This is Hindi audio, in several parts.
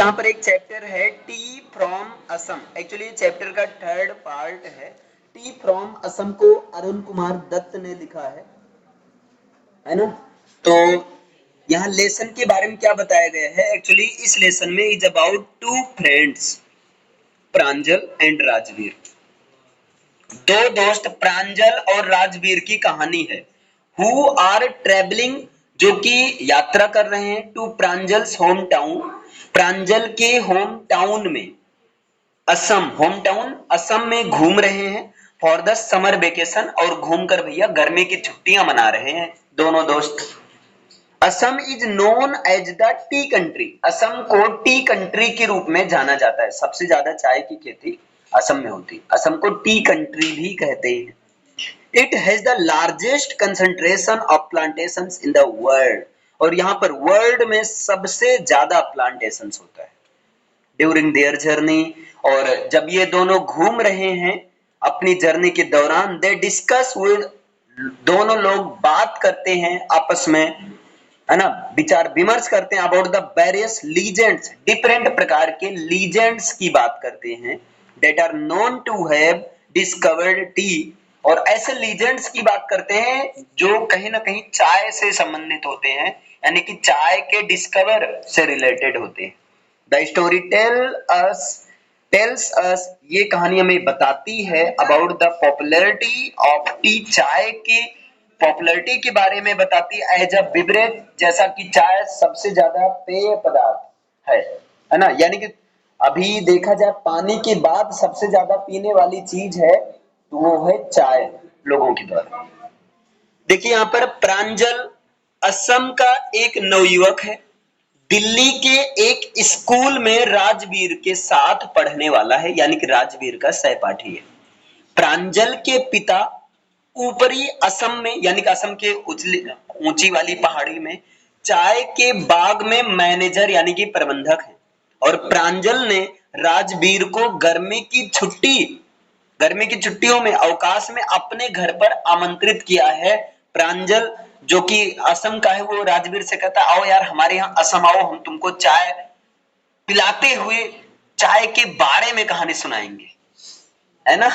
यहाँ पर एक चैप्टर है T from Assam. Actually chapter का थर्ड पार्ट है। टी फ्रॉम असम को अरुण कुमार दत्त ने लिखा है ना। तो यहाँ लेसन के बारे में क्या बताया गया है? एक्चुअली इस लेसन में is about two friends, Pranjal and Rajveer. दो दोस्त प्रांजल और राजवीर की कहानी है। हु आर ट्रेवलिंग, जो कि यात्रा कर रहे हैं, टू प्रांजल्स होम टाउन, प्रांजल के होम टाउन में, असम, होम टाउन असम में घूम रहे हैं, फॉर द समर वेकेशन, और घूमकर भैया गर्मी की छुट्टियां मना रहे हैं दोनों दोस्त। Assam is known as the tea country, Assam को टी कंट्री के रूप में जाना जाता है। सबसे ज्यादा चाय की खेती असम में होती है, असम को टी कंट्री भी कहते हैं। It has the largest concentration of plantations in the world, और यहाँ पर वर्ल्ड में सबसे ज्यादा प्लांटेशंस होता है ड्यूरिंग देयर जर्नी। और जब ये दोनों घूम रहे हैं अपनी जर्नी के दौरान, दे डिस्कस विद, दोनों लोग बात करते हैं आपस में, है ना, विचार विमर्श करते हैं about the various legends, different प्रकार के लीजेंड्स की बात करते हैं, that are known to have discovered tea, और ऐसे लीजेंड्स की बात करते हैं जो कहीं ना कहीं चाय से संबंधित होते हैं, यानी कि चाय के डिस्कवर से रिलेटेड होते हैं। द स्टोरी टेल्स अस, ये कहानी हमें बताती है about the popularity of T, चाय की पॉपुलैरिटी के बारे में बताती है, एज अ बिवरेज, जैसा कि चाय सबसे ज्यादा पेय पदार्थ है ना। यानी कि अभी देखा जाए पानी के बाद सबसे ज्यादा पीने वाली चीज है तो वो है चाय लोगों के द्वारा। देखिए यहाँ पर प्रांजल असम का एक नवयुवक है, दिल्ली के एक स्कूल में राजवीर के साथ पढ़ने वाला है, यानी कि राजवीर का सहपाठी है। प्रांजल के पिता ऊपरी असम में, यानी कि असम के ऊंची वाली पहाड़ी में चाय के बाग में मैनेजर यानी कि प्रबंधक है। और प्रांजल ने राजवीर को गर्मी की छुट्टियों में, अवकाश में अपने घर पर आमंत्रित किया है। प्रांजल जो कि असम का है, वो राजवीर से कहता है आओ यार हमारे यहाँ असम आओ, हम तुमको चाय पिलाते हुए चाय के बारे में कहानी सुनाएंगे, है ना।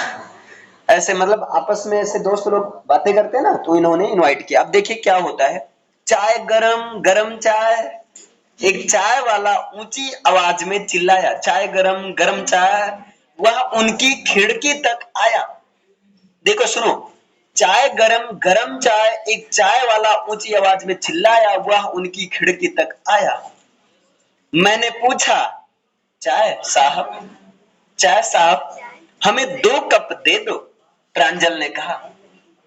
ऐसे मतलब आपस में ऐसे दोस्त लोग बातें करते हैं ना, तो इन्होंने इनवाइट किया। अब देखिए क्या होता है, चाय गरम गरम चाय, एक चाय वाला ऊंची आवाज में चिल्लाया, चाय गरम गरम चाय, वह उनकी खिड़की तक आया। देखो सुनो, चाय गरम गरम चाय, एक चाय वाला ऊंची आवाज में चिल्लाया, वह उनकी खिड़की तक आया। मैंने पूछा चाय साहब, चाय साहब हमें 2 कप दे दो। प्रांजल ने कहा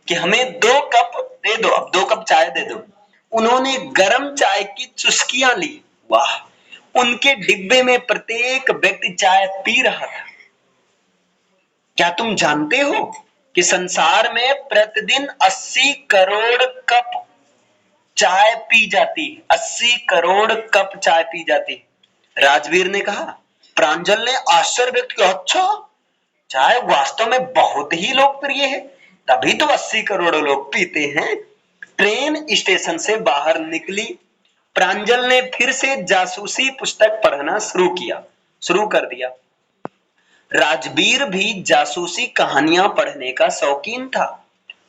कि हमें 2 कप दे दो, अब 2 कप चाय दे दो। उन्होंने गरम चाय की चुस्कियां ली। वाह, उनके डिब्बे में प्रत्येक व्यक्ति चाय पी रहा था। क्या तुम जानते हो कि संसार में प्रतिदिन 80 करोड़ कप चाय पी जाती है, 80 करोड़ कप चाय पी जाती है, राजवीर ने कहा। प्रांजल ने आश्चर्य व्यक्त किया, अच्छा चाय वास्तव में बहुत ही लोकप्रिय है, तभी तो 80 करोड़ लोग पीते हैं। ट्रेन स्टेशन से बाहर निकली, प्रांजल ने फिर से जासूसी पुस्तक पढ़ना शुरू कर दिया। राजवीर भी जासूसी कहानियां पढ़ने का शौकीन था,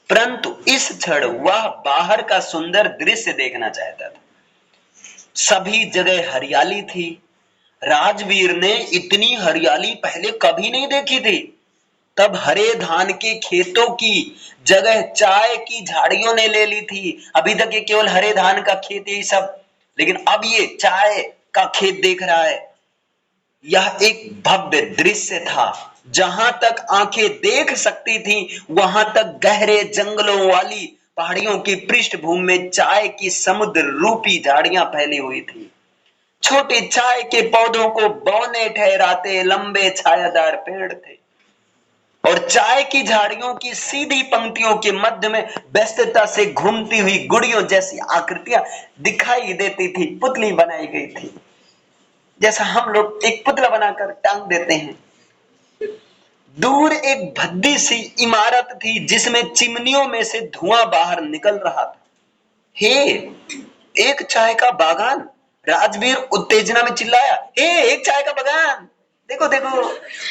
परंतु इस क्षण वह बाहर का सुंदर दृश्य देखना चाहता था। सभी जगह हरियाली थी। राजवीर ने इतनी हरियाली पहले कभी नहीं देखी थी। तब हरे धान के खेतों की जगह चाय की झाड़ियों ने ले ली थी। अभी तक ये केवल हरे धान का खेत यही सब, लेकिन अब ये चाय का खेत देख रहा है। यह एक भव्य दृश्य था, जहां तक आंखें देख सकती थी वहां तक गहरे जंगलों वाली पहाड़ियों की पृष्ठभूमि में चाय की समुद्र रूपी झाड़ियां फैली हुई थी। छोटे चाय के पौधों को बौने ठहराते लंबे छायादार पेड़ थे, और चाय की झाड़ियों की सीधी पंक्तियों के मध्य में व्यस्तता से घूमती हुई गुड़ियों जैसी आकृतियां दिखाई देती थी। पुतली बनाई गई थी, जैसा हम लोग एक पुतला बनाकर टांग देते हैं। दूर एक भद्दी सी इमारत थी जिसमें चिमनियों में से धुआं बाहर निकल रहा था। हे, एक चाय का बागान, राजवीर उत्तेजना में चिल्लाया, एक चाय का बागान। देखो देखो,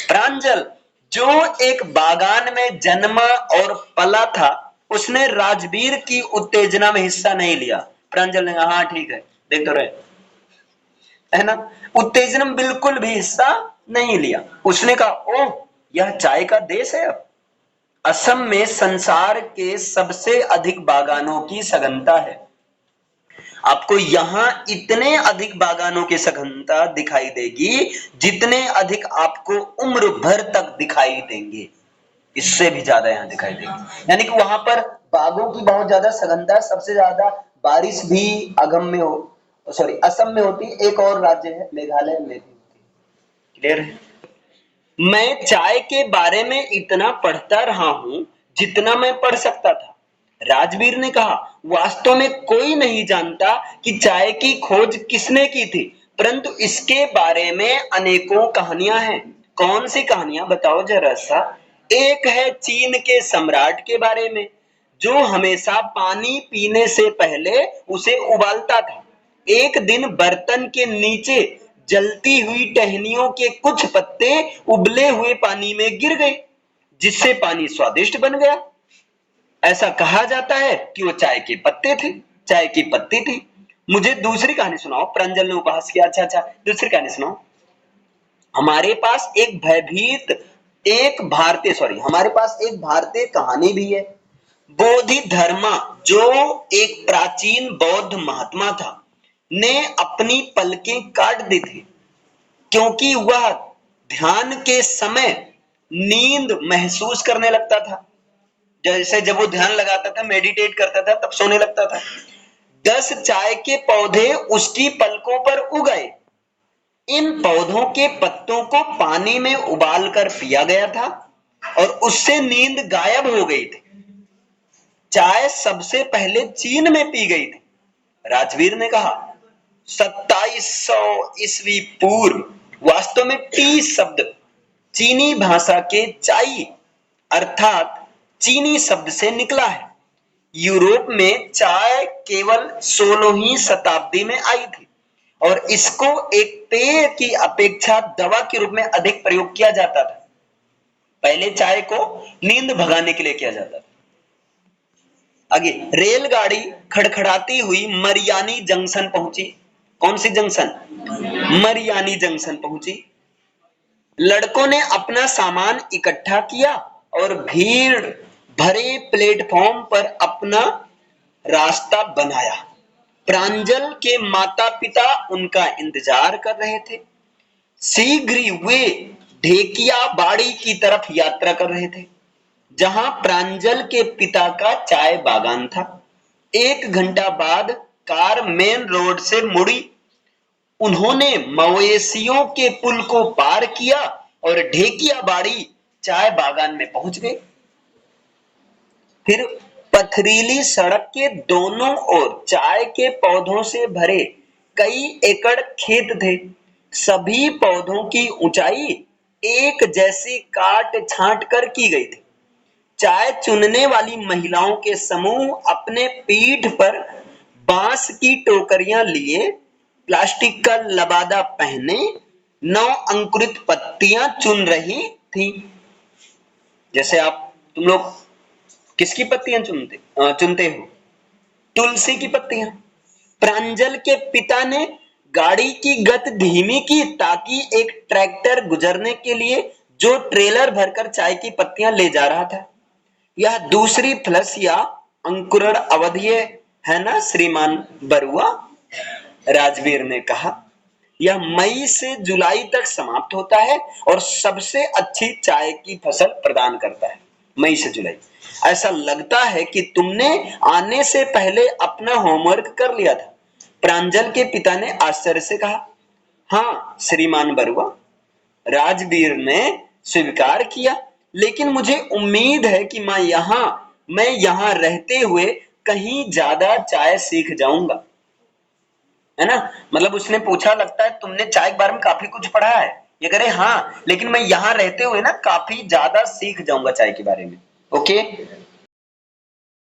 प्रांजल जो एक बागान में जन्मा और पला था, उसने राजवीर की उत्तेजना में हिस्सा नहीं लिया। प्रांजल ने कहा, हाँ ठीक है, देख तो रहे, है ना, उत्तेजना में बिल्कुल भी हिस्सा नहीं लिया। उसने कहा, ओह, यह चाय का देश है। अब असम में संसार के सबसे अधिक बागानों की सघनता है। आपको यहां इतने अधिक बागानों की सघनता दिखाई देगी जितने अधिक आपको उम्र भर तक दिखाई देंगे, इससे भी ज्यादा यहां दिखाई देगी। यानी कि वहां पर बागों की बहुत ज्यादा सघनता, सबसे ज्यादा बारिश भी असम में होती। एक और राज्य है मेघालय में भी होती। क्लियर है? मैं चाय के बारे में इतना पढ़ता रहा हूं जितना मैं पढ़ सकता था। राजवीर ने कहा, वास्तव में कोई नहीं जानता कि चाय की खोज किसने की थी, परंतु इसके बारे में अनेकों कहानियां हैं। कौन सी कहानियां, बताओ जरा सा। एक है चीन के सम्राट के बारे में, जो हमेशा पानी पीने से पहले उसे उबालता था। एक दिन बर्तन के नीचे जलती हुई टहनियों के कुछ पत्ते उबले हुए पानी में गिर गए, जिससे पानी स्वादिष्ट बन गया। ऐसा कहा जाता है कि वो चाय के पत्ते थे, चाय की पत्ती थी। मुझे दूसरी कहानी सुनाओ। प्रांजल ने उपहास किया, अच्छा, दूसरी कहानी सुनाओ। हमारे पास एक भारतीय कहानी भी है। बोधिधर्मा, जो एक प्राचीन बौद्ध महात्मा था, ने अपनी पलकें काट दी थी क्योंकि वह ध्यान के समय नींद महसूस करने लगता था। जैसे जब वो ध्यान लगाता था, मेडिटेट करता था, तब सोने लगता था। 10 चाय के पौधे उसकी पलकों पर उगाए। इन पौधों के पत्तों को पानी में उबालकर पिया गया था और उससे नींद गायब हो गई थी। चाय सबसे पहले चीन में पी गई थी। राजवीर ने कहा, 2700 ईस्वी पूर्व। वास्तव में टी शब्द चीनी भाषा के चाई अर्थात चीनी शब्द से निकला है। यूरोप में चाय केवल 16वीं शताब्दी में आई थी और इसको एक पेय की अपेक्षा दवा के रूप में अधिक प्रयोग किया जाता था। पहले चाय को नींद भगाने के लिए किया जाता था। आगे, रेलगाड़ी खड़खड़ाती हुई मरियानी जंक्शन पहुंची। कौन सी जंक्शन? मरियानी जंक्शन पहुंची। लड़कों ने अपना सामान इकट्ठा किया और भीड़ भरे प्लेटफॉर्म पर अपना रास्ता बनाया। प्रांजल के माता पिता उनका इंतजार कर रहे थे। शीघ्र ही वे ढेकिया बाड़ी की तरफ यात्रा कर रहे थे, जहां प्रांजल के पिता का चाय बागान था। 1 घंटा बाद कार मेन रोड से मुड़ी। उन्होंने मवेशियों के पुल को पार किया और ढेकिया बाड़ी चाय बागान में पहुंच गए। फिर पथरीली सड़क के दोनों ओर चाय के पौधों से भरे कई एकड़ खेत थे। सभी पौधों की ऊंचाई एक जैसी काट छांट कर की गई थी। चाय चुनने वाली महिलाओं के समूह अपने पीठ पर बांस की टोकरियां लिए, प्लास्टिक का लबादा पहने, नव अंकुरित पत्तियां चुन रही थी। जैसे तुम लोग किसकी पत्तियां चुनते हो? तुलसी की पत्तियां। प्रांजल के पिता ने गाड़ी की गति धीमी की ताकि एक ट्रैक्टर गुजरने के लिए जो ट्रेलर भरकर चाय की पत्तियां ले जा रहा था। यह दूसरी फ्लश या अंकुरण अवधि है ना श्रीमान बरुआ? राजवीर ने कहा, यह मई से जुलाई तक समाप्त होता है और सबसे अच्छी चाय की फसल प्रदान करता है। मई से जुलाई। ऐसा लगता है कि तुमने आने से पहले अपना होमवर्क कर लिया था। प्रांजल के पिता ने आश्चर्य से कहा। हाँ श्रीमान बरुआ, राजवीर ने स्वीकार किया, लेकिन मुझे उम्मीद है कि मैं यहाँ रहते हुए कहीं ज्यादा चाय सीख जाऊंगा, है ना। मतलब उसने पूछा, लगता है तुमने चाय के बारे में काफी कुछ पढ़ा है। ये करे हाँ, लेकिन मैं यहाँ रहते हुए ना काफी ज्यादा सीख जाऊंगा चाय के बारे में। ओके।